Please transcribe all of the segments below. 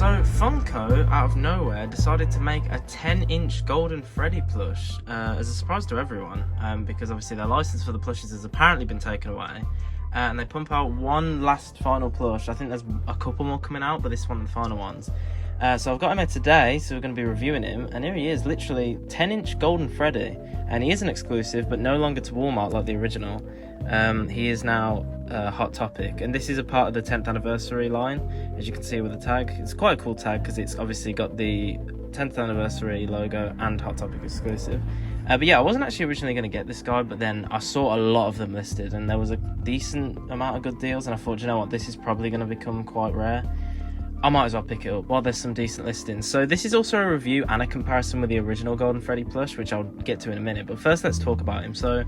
So Funko, out of nowhere, decided to make a 10-inch Golden Freddy plush as a surprise to everyone, because obviously their license for the plushes has apparently been taken away. And they pump out one last final plush. I think there's a couple more coming out, but this is one of the final ones. So I've got him here today, so we're going to be reviewing him. And here he is, literally 10-inch Golden Freddy. And he is an exclusive, but no longer to Walmart like the original. He is now Hot Topic, and this is a part of the 10th anniversary line, as you can see with the tag. It's quite a cool tag because it's obviously got the 10th anniversary logo and Hot Topic exclusive. But yeah, I wasn't actually originally going to get this guy, but then I saw a lot of them listed and there was a decent amount of good deals, and I thought, you know what, this is probably going to become quite rare. I might as well pick it up while there's some decent listings. So this is also a review and a comparison with the original Golden Freddy plush, which I'll get to in a minute, but first let's talk about him. So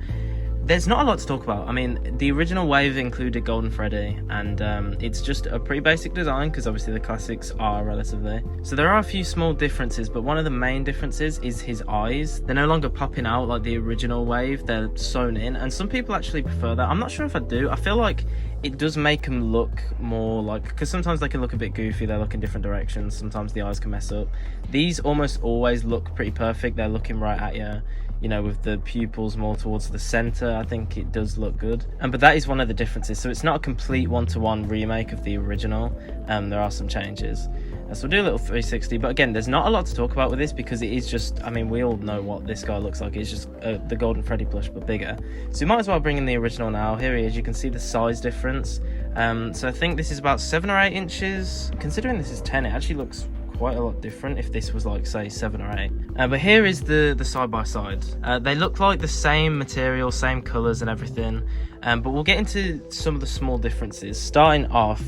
there's not a lot to talk about. I mean, the original wave included Golden Freddy, and it's just a pretty basic design because obviously the classics are relatively. So there are a few small differences, but one of the main differences is his eyes. They're no longer popping out like the original wave, they're sewn in, and some people actually prefer that. I'm not sure if I do. I feel like it does make them look more like, because sometimes they can look a bit goofy, they look in different directions, sometimes the eyes can mess up. These almost always look pretty perfect. They're looking right at you, you know, with the pupils more towards the center. I think it does look good, but that is one of the differences. So it's not a complete one-to-one remake of the original. There are some changes. So we'll do a little 360, but again, there's not a lot to talk about with this because it is just, I mean, we all know what this guy looks like. It's just the Golden Freddy plush, but bigger. So you might as well bring in the original now. Here he is. You can see the size difference. So I think this is about 7 or 8 inches. Considering this is 10, it actually looks quite a lot different if this was like, say, 7 or 8. But here is the side by side. They look like the same material, same colors and everything, but we'll get into some of the small differences. Starting off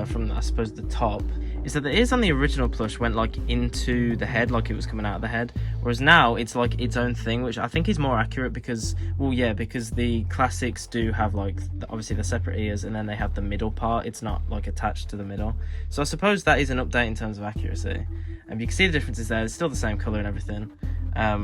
from, I suppose, the top, is that the ears on the original plush went like into the head, like it was coming out of the head, whereas now it's like its own thing, which I think is more accurate because, well, yeah, because the classics do have like obviously the separate ears and then they have the middle part. It's not like attached to the middle, so I suppose that is an update in terms of accuracy. And you can see the differences there. It's still the same color and everything,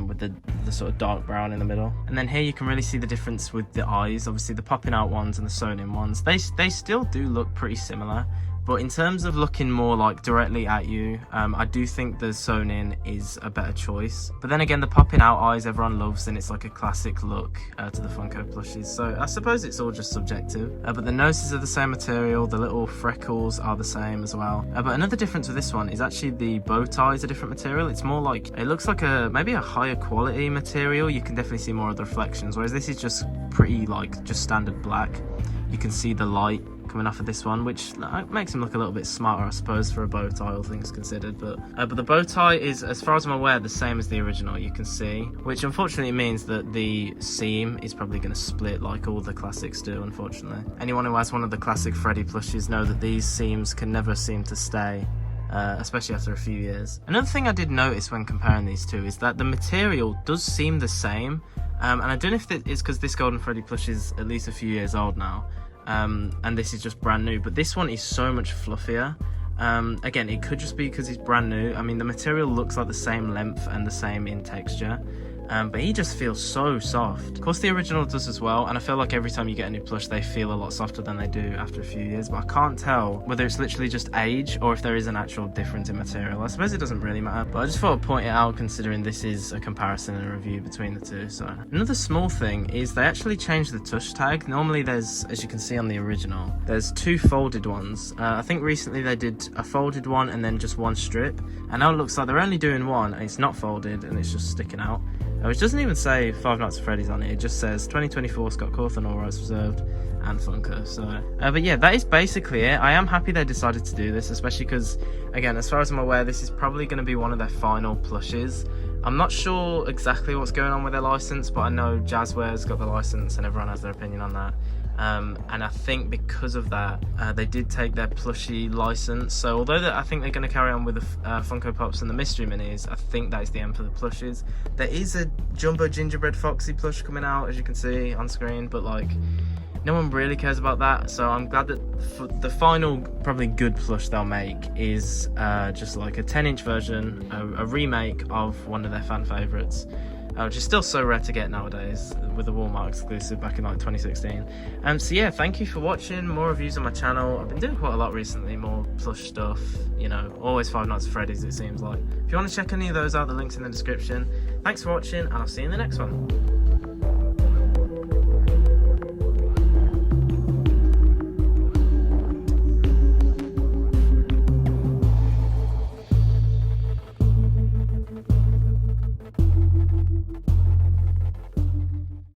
with the sort of dark brown in the middle. And then here you can really see the difference with the eyes. Obviously the popping out ones and the sewn in ones, they still do look pretty similar. But in terms of looking more like directly at you, I do think the sewn in is a better choice. But then again, the popping out eyes everyone loves, and it's like a classic look to the Funko plushies. So I suppose it's all just subjective. But the noses are the same material, the little freckles are the same as well. But another difference with this one is actually the bow tie is a different material. It's more like, it looks like maybe a higher quality material. You can definitely see more of the reflections, whereas this is just pretty like just standard black. You can see the light coming off of this one, which makes him look a little bit smarter, I suppose, for a bow tie, all things considered. But the bow tie is, as far as I'm aware, the same as the original, you can see, which unfortunately means that the seam is probably going to split like all the classics do, unfortunately. Anyone who has one of the classic Freddy plushies know that these seams can never seem to stay, especially after a few years. Another thing I did notice when comparing these two is that the material does seem the same, and I don't know if it's because this Golden Freddy plush is at least a few years old now, and this is just brand new, but this one is so much fluffier. Again, it could just be because it's brand new. I mean, the material looks like the same length and the same in texture, but he just feels so soft. Of course the original does as well, and I feel like every time you get a new plush they feel a lot softer than they do after a few years, but I can't tell whether it's literally just age or if there is an actual difference in material. I suppose it doesn't really matter, but I just thought I'd point it out considering this is a comparison and a review between the two. So another small thing is they actually changed the tush tag. Normally there's, as you can see on the original, there's 2 folded ones. I think recently they did a folded one and then just 1 strip, and now it looks like they're only doing one and it's not folded and it's just sticking out. Which doesn't even say Five Nights at Freddy's on it. It just says 2024 Scott Cawthon, all rights reserved, and Funko. So, but yeah, that is basically it. I am happy they decided to do this, especially because, again, as far as I'm aware, this is probably going to be one of their final plushes. I'm not sure exactly what's going on with their license, but I know Jazzware's got the license and everyone has their opinion on that. And I think because of that, they did take their plushie license. So although I think they're going to carry on with the Funko Pops and the Mystery Minis, I think that is the end for the plushies. There is a Jumbo Gingerbread Foxy plush coming out, as you can see on screen, but like, no one really cares about that. So I'm glad that the final probably good plush they'll make is just like a 10-inch version, a remake of one of their fan favorites. which is still so rare to get nowadays with the Walmart exclusive back in like 2016. So yeah, thank you for watching. More reviews on my channel. I've been doing quite a lot recently, more plush stuff, you know, always Five Nights at Freddy's it seems like. If you want to check any of those out, the link's in the description. Thanks for watching, and I'll see you in the next one.